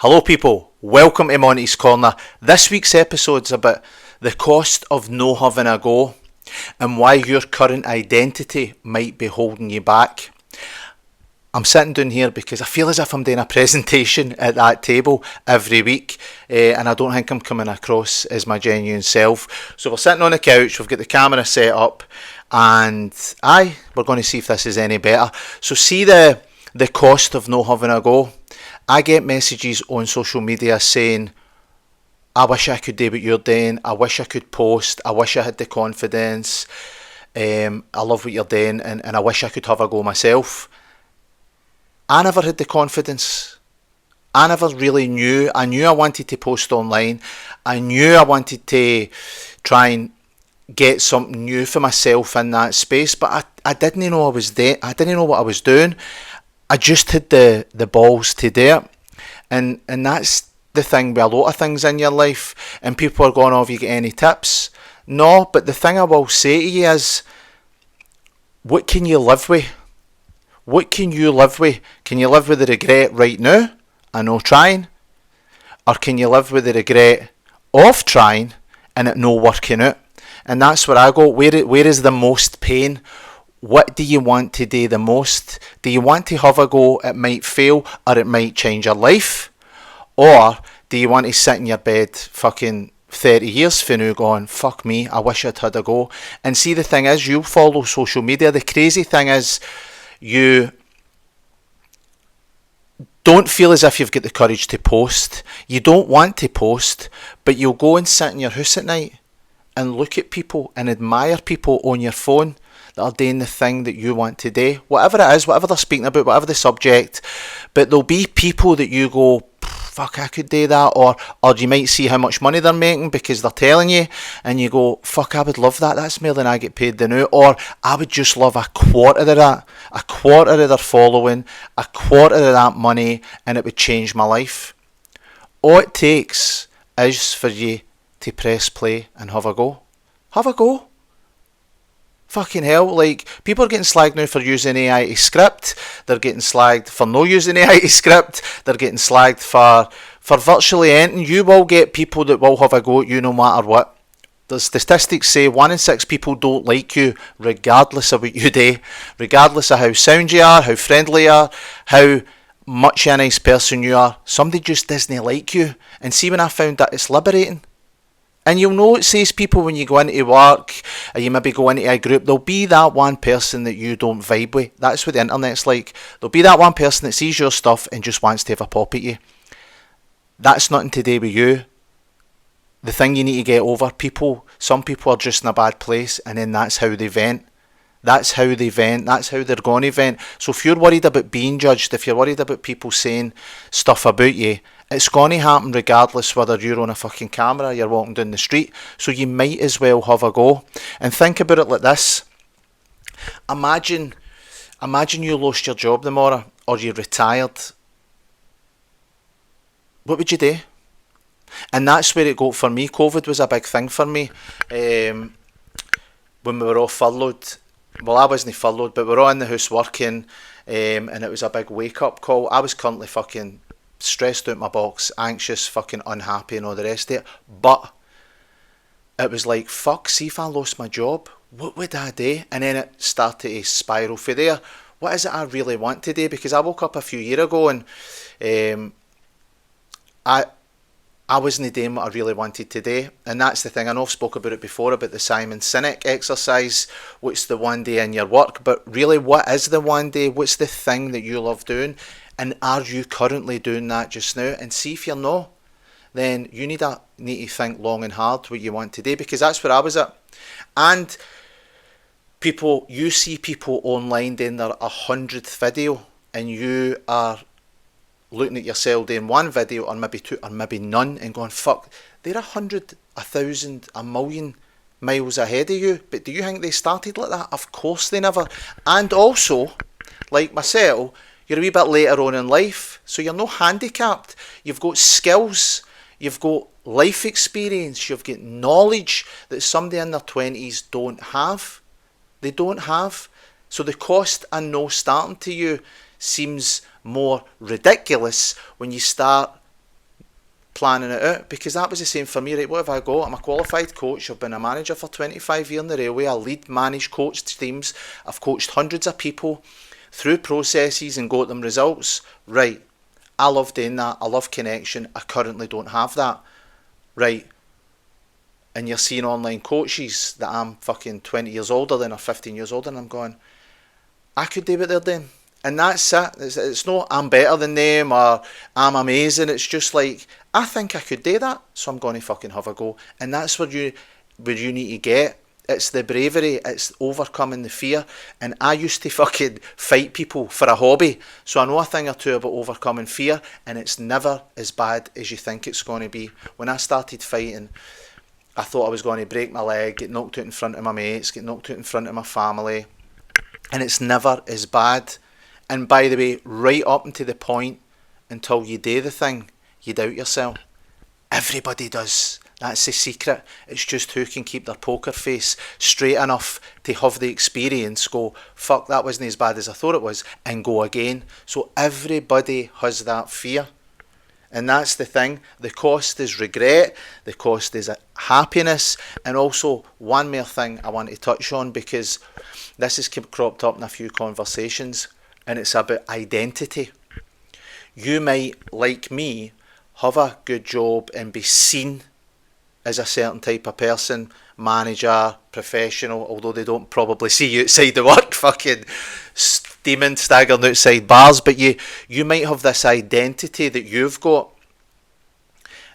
Hello people, welcome to Monty's Corner. This week's episode's about the cost of no having a go and why your current identity might be holding you back. I'm sitting down here because I feel as if I'm doing a presentation at that table every week, and I don't think I'm coming across as my genuine self. So we're sitting on the couch, we've got the camera set up, and we're going to see if this is any better. So see the cost of no having a go. I get messages on social media saying, I wish I could do what you're doing, I wish I could post, I wish I had the confidence, I love what you're doing, and I wish I could have a go myself. I never had the confidence. I never really knew. I knew I wanted to post online. I knew I wanted to try and get something new for myself in that space, but I didn't know I was there. I didn't know what I was doing. I just had the balls to do it. And that's the thing with a lot of things in your life. And people are going, oh, have you got any tips? No, but the thing I will say to you is, what can you live with? What can you live with? Can you live with the regret right now and no trying? Or can you live with the regret of trying and it no working out? And that's where I go. Where is the most pain? What do you want to do the most? Do you want to have a go, it might fail, or it might change your life? Or do you want to sit in your bed fucking 30 years from now going, fuck me, I wish I'd had a go? And see, the thing is, you follow social media. The crazy thing is, you don't feel as if you've got the courage to post. You don't want to post, but you'll go and sit in your house at night and look at people and admire people on your phone that are doing the thing that you want to do. Whatever it is, whatever they're speaking about, whatever the subject, but there'll be people that you go, fuck, I could do that, or you might see how much money they're making because they're telling you, and you go, fuck, I would love that, that's more than I get paid now, or I would just love a quarter of that, a quarter of their following, a quarter of that money, and it would change my life. All it takes is for you to press play and have a go. Have a go. Fucking hell, like, people are getting slagged now for using AI to script, they're getting slagged for no using AI to script, they're getting slagged for virtually anything. You will get people that will have a go at you no matter what. The statistics say 1 in 6 people don't like you regardless of what you do, regardless of how sound you are, how friendly you are, how much a nice person you are. Somebody just doesn't like you. And see, when I found that, it's liberating. And you'll know it says people when you go into work, or you maybe go into a group, there'll be that one person that you don't vibe with. That's what the internet's like. There'll be that one person that sees your stuff and just wants to have a pop at you. That's nothing to do with you. The thing you need to get over, some people are just in a bad place, and then that's how they vent. That's how they vent. That's how they're going to vent. So if you're worried about being judged, if you're worried about people saying stuff about you, it's going to happen regardless whether you're on a fucking camera or you're walking down the street. So you might as well have a go. And think about it like this. Imagine you lost your job tomorrow, or you retired. What would you do? And that's where it got for me. COVID was a big thing for me. When we were all furloughed. Well, I wasn't furloughed, but we were all in the house working, and it was a big wake-up call. I was currently fucking stressed out my box, anxious, fucking unhappy and all the rest of it. But it was like, fuck, see if I lost my job, what would I do? And then it started to spiral from there. What is it I really want to do? Because I woke up a few years ago and I wasn't doing what I really wanted to do. And that's the thing. I know I've spoke about it before, about the Simon Sinek exercise. What's the one day in your work? But really, what is the one day? What's the thing that you love doing? And are you currently doing that just now? And see if you're not, then you need to think long and hard what you want to do, because that's where I was at. And you see people online doing their 100th video, and you are looking at yourself doing one video, or maybe two, or maybe none, and going, fuck, they're 100, 1,000, a million miles ahead of you. But do you think they started like that? Of course they never. And also, like myself, you're a wee bit later on in life, so you're not handicapped. You've got skills, you've got life experience, you've got knowledge that somebody in their 20s don't have. They don't have. So the cost and no starting to you seems more ridiculous when you start planning it out, because that was the same for me, right? What have I got? I'm a qualified coach. I've been a manager for 25 years in the railway. I lead, manage, coached teams. I've coached hundreds of people through processes and got them results. Right. I love doing that. I love connection. I currently don't have that. Right. And you're seeing online coaches that I'm fucking 20 years older than or 15 years older, and I'm going, I could do what they're doing. And that's it. It's not I'm better than them or I'm amazing. It's just like, I think I could do that, so I'm going to fucking have a go. And that's where you need to get. It's the bravery. It's overcoming the fear. And I used to fucking fight people for a hobby, so I know a thing or two about overcoming fear, and it's never as bad as you think it's going to be. When I started fighting, I thought I was going to break my leg, get knocked out in front of my mates, get knocked out in front of my family, and it's never as bad. And by the way, right up until the point until you do the thing, you doubt yourself. Everybody does. That's the secret. It's just who can keep their poker face straight enough to have the experience, go, fuck, that wasn't as bad as I thought it was, and go again. So everybody has that fear. And that's the thing. The cost is regret, the cost is happiness, and also one more thing I want to touch on, because this has cropped up in a few conversations, and it's about identity. You might, like me, have a good job and be seen as a certain type of person, manager, professional, although they don't probably see you outside the work, fucking steaming, staggering outside bars, but you might have this identity that you've got,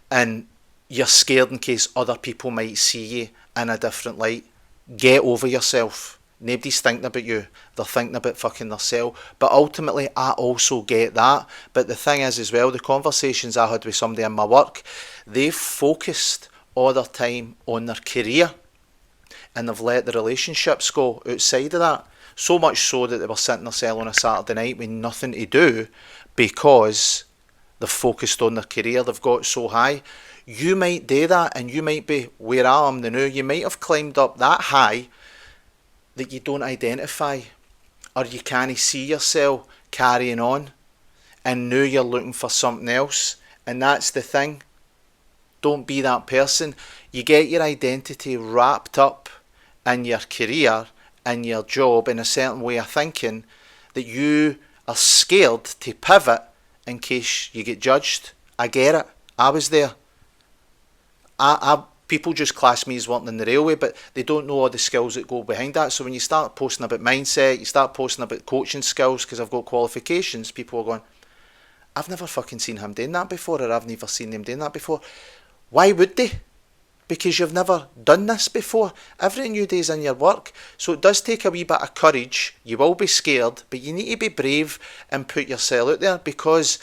and you're scared in case other people might see you in a different light. Get over yourself. Nobody's thinking about you. They're thinking about fucking themselves. But ultimately, I also get that. But the thing is as well, the conversations I had with somebody in my work, they've focused all their time on their career, and they've let the relationships go outside of that. So much so that they were sitting in their cell on a Saturday night with nothing to do, because they've focused on their career. They've got so high. You might do that, and you might be where I am now. You might have climbed up that high that you don't identify, or you can't see yourself carrying on, and now you're looking for something else. And that's the thing. Don't be that person. You get your identity wrapped up in your career and your job, in a certain way of thinking, that you are scared to pivot in case you get judged. I get it. I was there. People just class me as working in the railway, but they don't know all the skills that go behind that. So when you start posting about mindset, you start posting about coaching skills, because I've got qualifications, people are going, I've never fucking seen him doing that before, or I've never seen them doing that before. Why would they? Because you've never done this before. Everything you do is in your work. So it does take a wee bit of courage. You will be scared, but you need to be brave and put yourself out there, because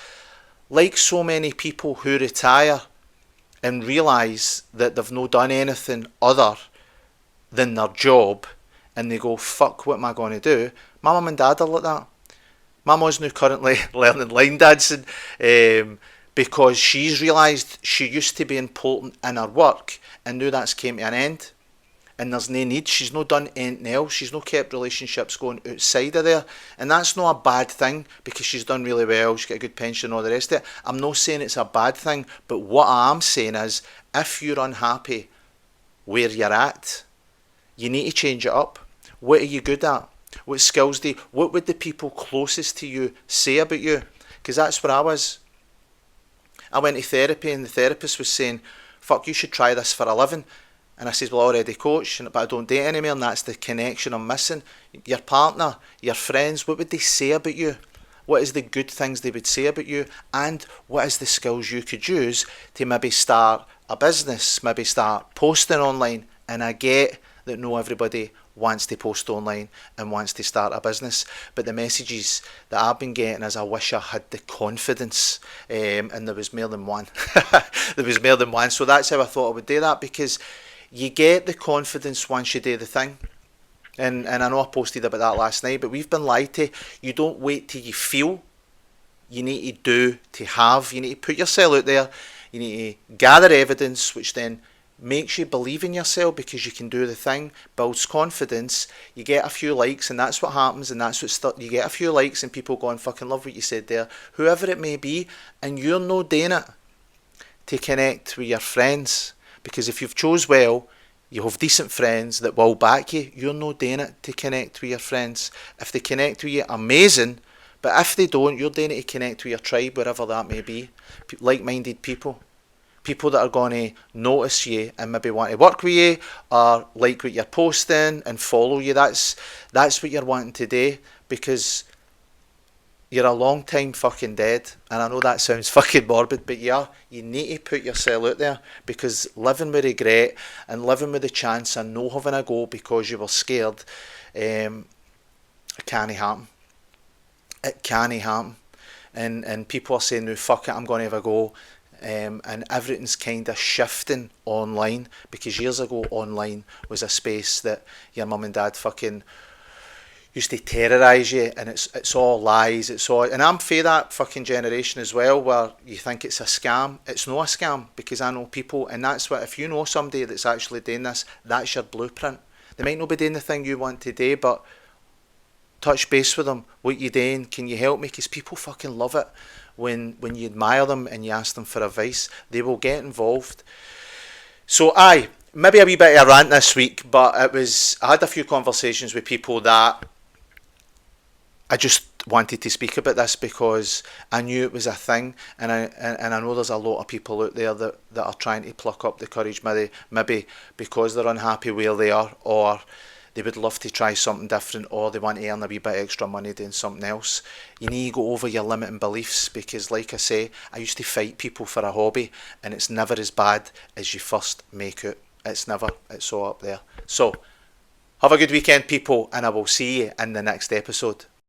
like so many people who retire and realise that they've not done anything other than their job, and they go, fuck, what am I going to do? My mum and dad are like that. My mum's now currently learning line dancing, because she's realised she used to be important in her work, and now that's came to an end, and there's no need. She's not done anything else. She's not kept relationships going outside of there, and that's not a bad thing, because she's done really well, she's got a good pension and all the rest of it. I'm not saying it's a bad thing, but what I am saying is, if you're unhappy where you're at, you need to change it up. What are you good at? What skills do you, what would the people closest to you say about you? Because that's where I was. I went to therapy, and the therapist was saying, fuck, you should try this for a living. And I says, well, I already coach, but I don't date anymore, and that's the connection I'm missing. Your partner, your friends, what would they say about you? What is the good things they would say about you? And what is the skills you could use to maybe start a business, maybe start posting online? And I get that not everybody wants to post online and wants to start a business, but the messages that I've been getting is, I wish I had the confidence, and there was more than one. There was more than one. So that's how I thought I would do that, because you get the confidence once you do the thing. And I know I posted about that last night, but we've been lied to. You don't wait till you feel. You need to do to have. You need to put yourself out there. You need to gather evidence, which then makes you believe in yourself, because you can do the thing, builds confidence. You get a few likes, and that's what happens, and that's what you get a few likes, and people go and fucking love what you said there, whoever it may be, and you're no doing it to connect with your friends, because if you've chose well, you have decent friends that will back you. You're not doing it to connect with your friends. If they connect with you, amazing. But if they don't, you're doing it to connect with your tribe, wherever that may be. Like-minded people. People that are going to notice you and maybe want to work with you, or like what you're posting and follow you. That's what you're wanting to do, because you're a long time fucking dead. And I know that sounds fucking morbid, but yeah, you need to put yourself out there, because living with regret and living with the chance of no having a go because you were scared, it can't happen. It can't happen. And people are saying, no, fuck it, I'm going to have a go. And everything's kind of shifting online, because years ago online was a space that your mum and dad fucking used to terrorise you, and it's all lies, it's all, and I'm for that fucking generation as well, where you think it's a scam. It's not a scam, because I know people, and that's what, if you know somebody that's actually doing this, that's your blueprint. They might not be doing the thing you want today, but touch base with them. What you doing? Can you help me? Because people fucking love it when you admire them and you ask them for advice. They will get involved. So aye, maybe a wee bit of a rant this week, but I had a few conversations with people that I just wanted to speak about this, because I knew it was a thing, and I know there's a lot of people out there that are trying to pluck up the courage, maybe because they're unhappy where they are, or they would love to try something different, or they want to earn a wee bit extra money doing something else. You need to go over your limiting beliefs, because like I say, I used to fight people for a hobby, and it's never as bad as you first make it. It's never. It's all up there. So, have a good weekend, people, and I will see you in the next episode.